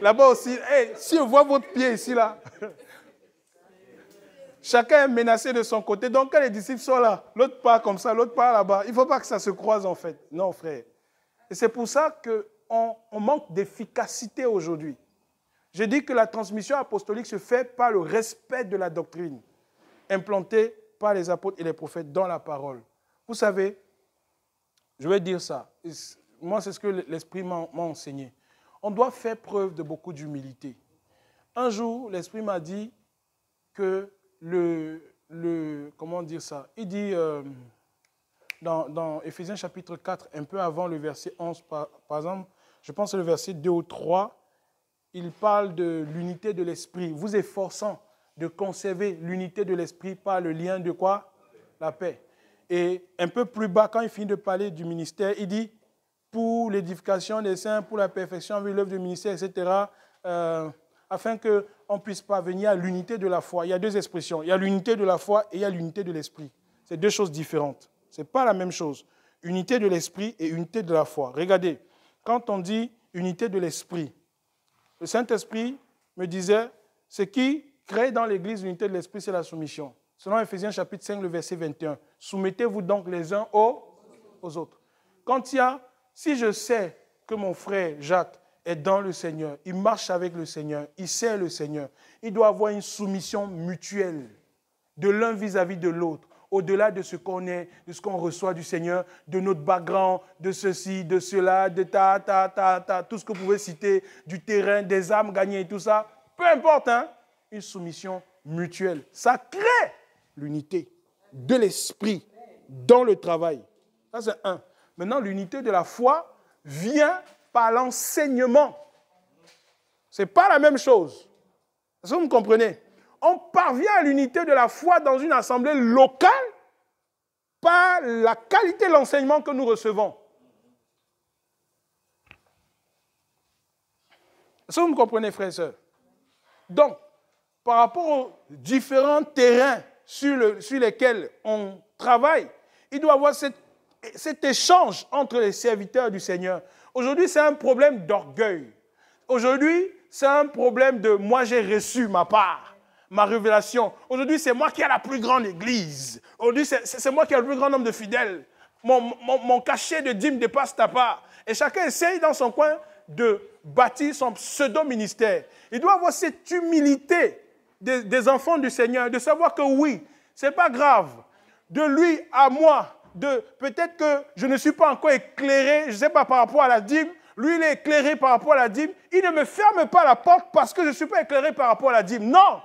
Là-bas aussi, hey, si on voit votre pied ici là. Chacun est menacé de son côté. Donc quand les disciples sont là, l'autre part comme ça, l'autre part là-bas. Il ne faut pas que ça se croise en fait. Non, frère. Et c'est pour ça qu'on manque d'efficacité aujourd'hui. Je dis que la transmission apostolique se fait par le respect de la doctrine, implantée par les apôtres et les prophètes dans la parole. Vous savez, je vais dire ça. Moi, c'est ce que l'Esprit m'a enseigné. On doit faire preuve de beaucoup d'humilité. Un jour, l'Esprit m'a dit que comment dire ça? Il dit dans Éphésiens chapitre 4, un peu avant le verset 11, par exemple, je pense que le verset 2 ou 3, il parle de l'unité de l'esprit, vous efforçant de conserver l'unité de l'esprit par le lien de quoi? La paix. Et un peu plus bas, quand il finit de parler du ministère, il dit pour l'édification des saints, pour la perfection avec l'œuvre du ministère, etc., afin qu'on puisse parvenir à l'unité de la foi. Il y a 2 expressions. Il y a l'unité de la foi et il y a l'unité de l'esprit. C'est 2 choses différentes. Ce n'est pas la même chose. Unité de l'esprit et unité de la foi. Regardez, quand on dit unité de l'esprit, le Saint-Esprit me disait, ce qui crée dans l'Église l'unité de l'esprit, c'est la soumission. Selon Éphésiens chapitre 5, le verset 21. Soumettez-vous donc les uns aux autres. Si je sais que mon frère Jacques est dans le Seigneur, il marche avec le Seigneur, il sert le Seigneur, il doit avoir une soumission mutuelle de l'un vis-à-vis de l'autre, au-delà de ce qu'on est, de ce qu'on reçoit du Seigneur, de notre background, de ceci, de cela, de tout ce que vous pouvez citer, du terrain, des âmes gagnées et tout ça, peu importe, hein, une soumission mutuelle. Ça crée l'unité de l'esprit dans le travail. Ça, c'est un. Maintenant, l'unité de la foi vient par l'enseignement. Ce n'est pas la même chose. Est-ce que vous me comprenez? On parvient à l'unité de la foi dans une assemblée locale par la qualité de l'enseignement que nous recevons. Est-ce que vous me comprenez, frères et sœurs? Donc, par rapport aux différents terrains sur lesquels on travaille, il doit y avoir cet échange entre les serviteurs du Seigneur. Aujourd'hui, c'est un problème d'orgueil. Aujourd'hui, c'est un problème de « moi, j'ai reçu ma part, ma révélation ». Aujourd'hui, c'est moi qui ai la plus grande église. Aujourd'hui, c'est moi qui ai le plus grand nombre de fidèles. Mon cachet de dîme dépasse ta part. Et chacun essaye dans son coin de bâtir son pseudo-ministère. Il doit avoir cette humilité des enfants du Seigneur, de savoir que oui, ce n'est pas grave. De lui à moi, peut-être que je ne suis pas encore éclairé, je ne sais pas, par rapport à la dîme. Lui, il est éclairé par rapport à la dîme. Il ne me ferme pas la porte parce que je ne suis pas éclairé par rapport à la dîme. Non!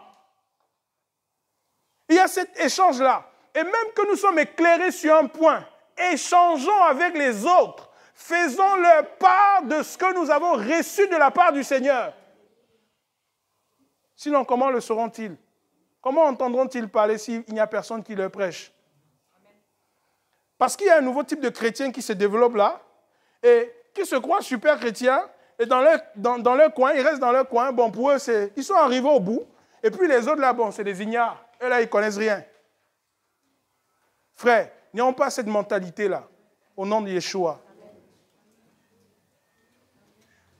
Il y a cet échange-là. Et même que nous sommes éclairés sur un point, échangeons avec les autres. Faisons-leur part de ce que nous avons reçu de la part du Seigneur. Sinon, comment le sauront-ils? Comment entendront-ils parler s'il n'y a personne qui leur prêche? Parce qu'il y a un nouveau type de chrétien qui se développe là et qui se croient super chrétiens et dans leur coin, ils restent dans leur coin. Bon, pour eux, ils sont arrivés au bout. Et puis les autres là, bon, c'est des ignares. Eux là, ils ne connaissent rien. Frère, n'ayons pas cette mentalité-là, au nom de Yeshua.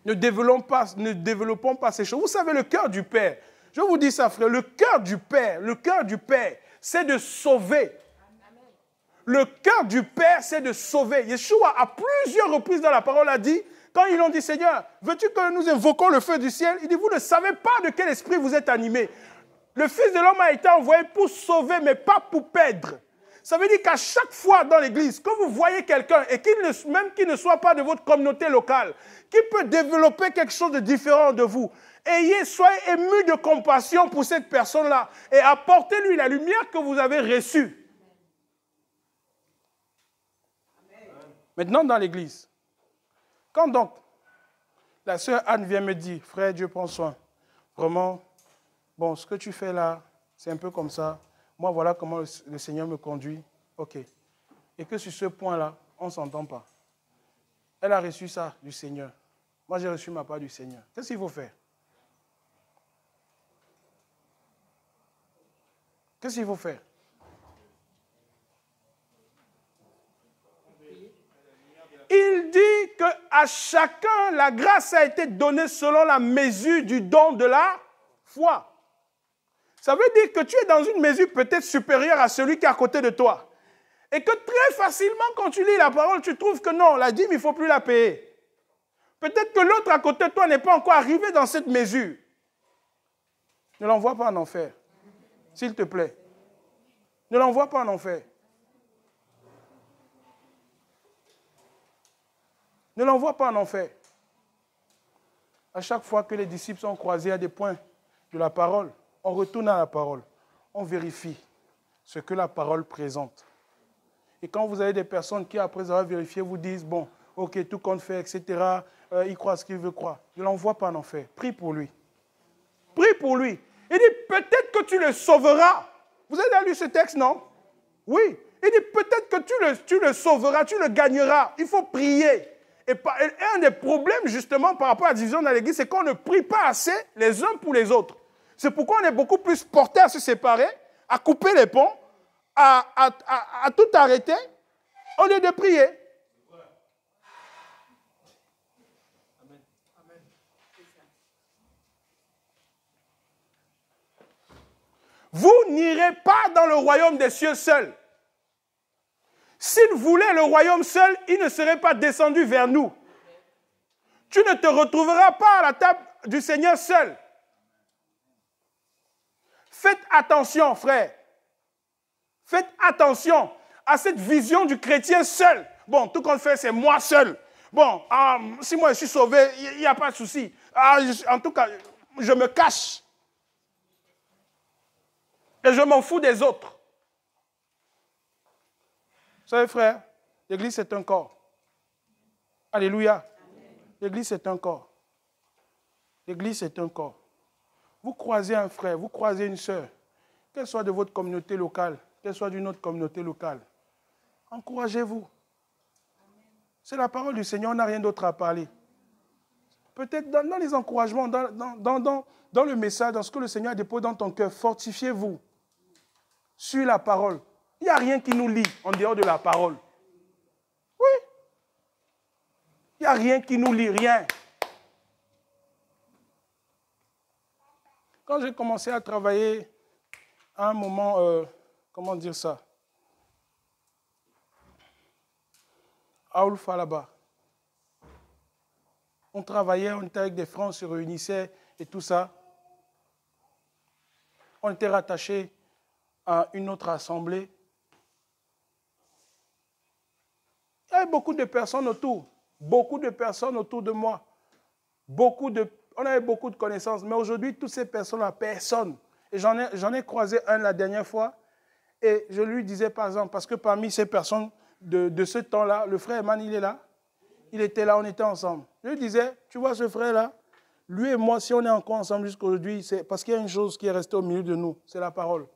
Ne développons pas ces choses. Vous savez, le cœur du Père, je vous dis ça, frère, le cœur du Père, c'est de sauver. Le cœur du Père, c'est de sauver. Yeshua, à plusieurs reprises dans la parole, a dit, quand ils ont dit, Seigneur, veux-tu que nous invoquons le feu du ciel? Il dit, vous ne savez pas de quel esprit vous êtes animés. Le Fils de l'homme a été envoyé pour sauver, mais pas pour perdre. Ça veut dire qu'à chaque fois dans l'église, que vous voyez quelqu'un, et même qu'il ne soit pas de votre communauté locale, qui peut développer quelque chose de différent de vous, soyez émus de compassion pour cette personne-là et apportez-lui la lumière que vous avez reçue. Maintenant, dans l'église, quand donc la sœur Anne vient me dire, frère, Dieu prend soin, vraiment, bon, ce que tu fais là, c'est un peu comme ça. Moi, voilà comment le Seigneur me conduit. OK. Et que sur ce point-là, on ne s'entend pas. Elle a reçu ça du Seigneur. Moi, j'ai reçu ma part du Seigneur. Qu'est-ce qu'il faut faire? Qu'est-ce qu'il faut faire? Il dit qu'à chacun, la grâce a été donnée selon la mesure du don de la foi. Ça veut dire que tu es dans une mesure peut-être supérieure à celui qui est à côté de toi. Et que très facilement, quand tu lis la parole, tu trouves que non, la dîme, il ne faut plus la payer. Peut-être que l'autre à côté de toi n'est pas encore arrivé dans cette mesure. Ne l'envoie pas en enfer, s'il te plaît. Ne l'envoie pas en enfer. Ne l'envoie pas en enfer. À chaque fois que les disciples sont croisés à des points de la parole, on retourne à la parole. On vérifie ce que la parole présente. Et quand vous avez des personnes qui, après avoir vérifié, vous disent, bon, ok, tout compte fait, etc., il croit ce qu'il veut croire. Ne l'envoie pas en enfer. Prie pour lui. Prie pour lui. Il dit, peut-être que tu le sauveras. Vous avez lu ce texte, non? Oui. Il dit, peut-être que tu le sauveras, tu le gagneras. Il faut prier. Et un des problèmes, justement, par rapport à la division dans l'église, c'est qu'on ne prie pas assez les uns pour les autres. C'est pourquoi on est beaucoup plus porté à se séparer, à couper les ponts, à tout arrêter, au lieu de prier. Amen. Amen. Vous n'irez pas dans le royaume des cieux seul. S'il voulait le royaume seul, il ne serait pas descendu vers nous. Tu ne te retrouveras pas à la table du Seigneur seul. Faites attention, frère. Faites attention à cette vision du chrétien seul. Bon, tout qu'on fait, c'est moi seul. Bon, si moi je suis sauvé, il n'y a pas de souci. En tout cas, je me cache. Et je m'en fous des autres. Vous savez, frère, l'église c'est un corps. Alléluia. L'église c'est un corps. L'église c'est un corps. Vous croisez un frère, vous croisez une sœur, qu'elle soit de votre communauté locale, qu'elle soit d'une autre communauté locale. Encouragez-vous. C'est la parole du Seigneur, on n'a rien d'autre à parler. Peut-être dans les encouragements, dans le message, dans ce que le Seigneur a déposé dans ton cœur, fortifiez-vous sur la parole. Il n'y a rien qui nous lie en dehors de la parole. Oui. Il n'y a rien qui nous lie, rien. Quand j'ai commencé à travailler, à un moment, comment dire ça, à Ulfa là-bas, on travaillait, on était avec des frères, on se réunissait et tout ça. On était rattachés à une autre assemblée. Il y avait beaucoup de personnes autour de moi. On avait beaucoup de connaissances, mais aujourd'hui, toutes ces personnes-là, personne. Et j'en ai croisé un la dernière fois, Et je lui disais, par exemple, parce que parmi ces personnes de ce temps-là, le frère Eman, il est là. Il était là, on était ensemble. Je lui disais, tu vois ce frère-là, lui et moi, si on est encore ensemble jusqu'aujourd'hui, c'est parce qu'il y a une chose qui est restée au milieu de nous, c'est la parole.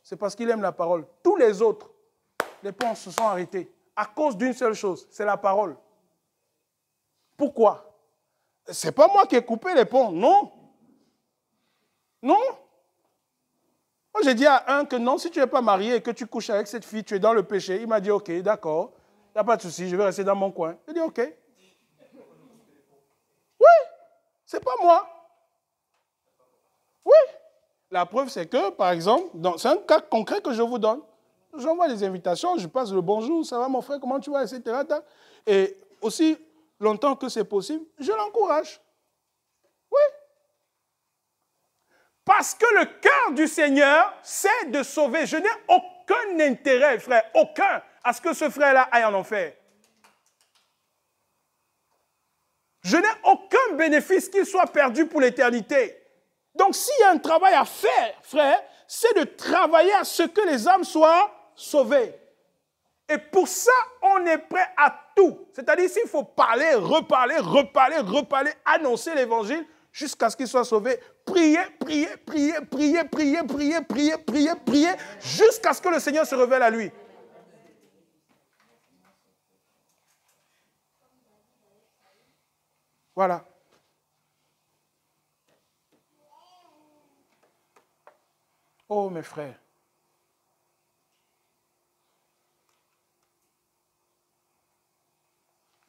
C'est parce qu'il aime la parole. Tous les autres, les ponts se sont arrêtés à cause d'une seule chose, c'est la parole. Pourquoi? Ce n'est pas moi qui ai coupé les ponts, non. Non. Moi, j'ai dit à un que non, si tu n'es pas marié et que tu couches avec cette fille, tu es dans le péché. Il m'a dit, ok, d'accord, il n'y a pas de souci, je vais rester dans mon coin. J'ai dit, ok. Oui, c'est pas moi. Oui. La preuve, c'est que, par exemple, c'est un cas concret que je vous donne. J'envoie des invitations, je passe le bonjour, ça va mon frère, comment tu vas, etc. Et aussi longtemps que c'est possible, je l'encourage. Oui. Parce que le cœur du Seigneur, c'est de sauver. Je n'ai aucun intérêt, frère, aucun, à ce que ce frère-là aille en enfer. Je n'ai aucun bénéfice qu'il soit perdu pour l'éternité. Donc, s'il y a un travail à faire, frère, c'est de travailler à ce que les âmes soient sauvées. Et pour ça, on est prêt à tout. C'est-à-dire, s'il faut parler, reparler, annoncer l'évangile jusqu'à ce qu'il soit sauvé, prier, jusqu'à ce que le Seigneur se révèle à lui. Voilà. Oh, mes frères.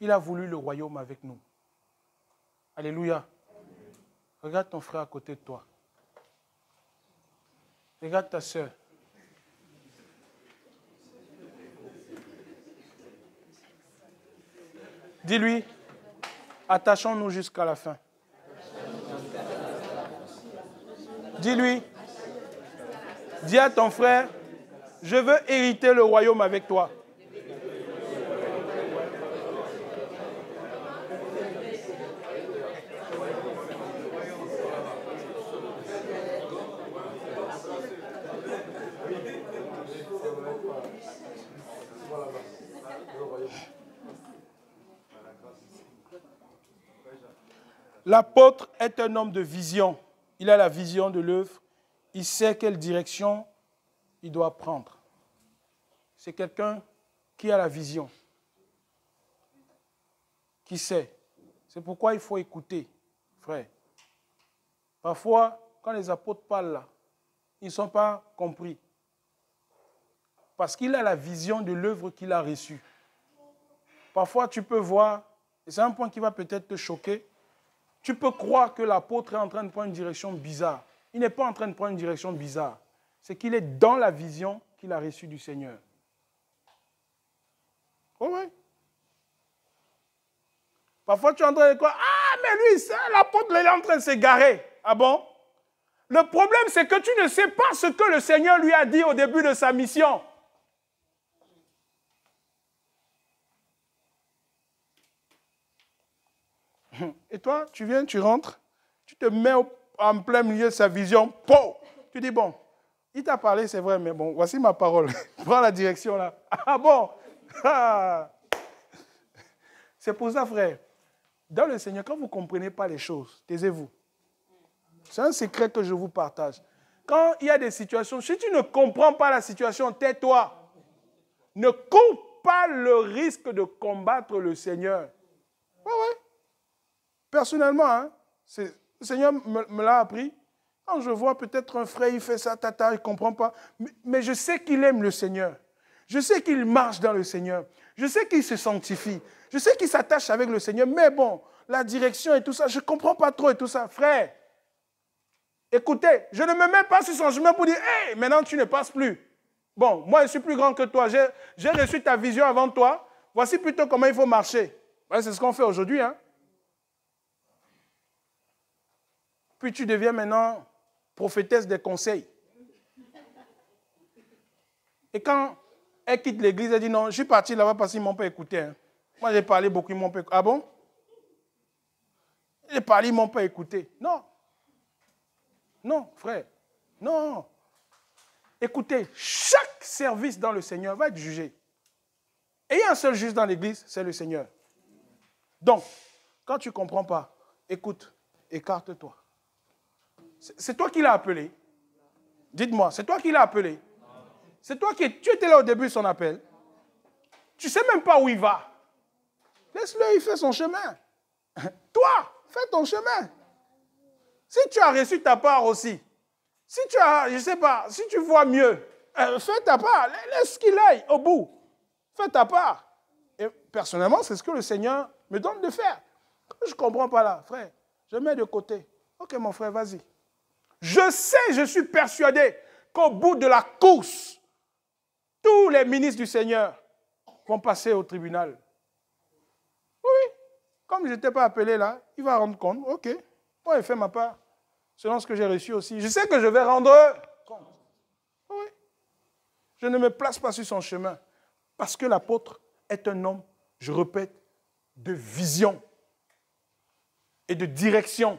Il a voulu le royaume avec nous. Alléluia. Regarde ton frère à côté de toi. Regarde ta soeur. Dis-lui, attachons-nous jusqu'à la fin. Dis-lui, dis à ton frère, je veux hériter le royaume avec toi. L'apôtre est un homme de vision. Il a la vision de l'œuvre. Il sait quelle direction il doit prendre. C'est quelqu'un qui a la vision, qui sait. C'est pourquoi il faut écouter, frère. Parfois, quand les apôtres parlent là, ils ne sont pas compris. Parce qu'il a la vision de l'œuvre qu'il a reçue. Parfois, tu peux voir, et c'est un point qui va peut-être te choquer, tu peux croire que l'apôtre est en train de prendre une direction bizarre. Il n'est pas en train de prendre une direction bizarre. C'est qu'il est dans la vision qu'il a reçue du Seigneur. Oh oui. Parfois, tu es en train de croire, ah, mais lui, l'apôtre, il est en train de s'égarer. Ah bon? Le problème, c'est que tu ne sais pas ce que le Seigneur lui a dit au début de sa mission. Et toi, tu viens, tu rentres, tu te mets en plein milieu de sa vision, po! Tu dis, bon, il t'a parlé, c'est vrai, mais bon, voici ma parole. Prends la direction là. Ah bon? Ah. C'est pour ça, frère, dans le Seigneur, quand vous ne comprenez pas les choses, taisez-vous. C'est un secret que je vous partage. Quand il y a des situations, si tu ne comprends pas la situation, tais-toi. Ne cours pas le risque de combattre le Seigneur. Oui, oui. Personnellement, hein, le Seigneur me l'a appris. Quand je vois peut-être un frère, il fait ça, tata, il ne comprend pas. Mais je sais qu'il aime le Seigneur. Je sais qu'il marche dans le Seigneur. Je sais qu'il se sanctifie. Je sais qu'il s'attache avec le Seigneur. Mais bon, la direction et tout ça, je ne comprends pas trop et tout ça. Frère, écoutez, je ne me mets pas sur son chemin pour dire, hey, maintenant tu ne passes plus. Bon, moi je suis plus grand que toi. J'ai reçu ta vision avant toi. Voici plutôt comment il faut marcher. Ouais, c'est ce qu'on fait aujourd'hui, hein. Puis tu deviens maintenant prophétesse des conseils. Et quand elle quitte l'église, elle dit non, je suis parti là-bas parce qu'ils ne m'ont pas écouté. Hein. Moi, j'ai parlé beaucoup, ils ne m'ont pas écouté. Ah bon? J'ai parlé, ils ne m'ont pas écouté. Non. Non, frère. Non. Écoutez, chaque service dans le Seigneur va être jugé. Et il y a un seul juge dans l'église, c'est le Seigneur. Donc, quand tu ne comprends pas, écoute, écarte-toi. C'est toi qui l'as appelé. Dites-moi, c'est toi qui l'as appelé. C'est toi qui... Tu étais là au début de son appel. Tu ne sais même pas où il va. Laisse-le, il fait son chemin. Toi, fais ton chemin. Si tu as reçu ta part aussi, si tu as, je ne sais pas, si tu vois mieux, fais ta part. Laisse qu'il aille au bout. Fais ta part. Et personnellement, c'est ce que le Seigneur me donne de faire. Je ne comprends pas là, frère. Je mets de côté. Ok, mon frère, vas-y. Je sais, je suis persuadé qu'au bout de la course, tous les ministres du Seigneur vont passer au tribunal. Oui, comme je n'étais pas appelé là, il va rendre compte. Ok, moi, j'ai fait ma part. Selon ce que j'ai reçu aussi. Je sais que je vais rendre compte. Oui. Je ne me place pas sur son chemin. Parce que l'apôtre est un homme, je répète, de vision et de direction.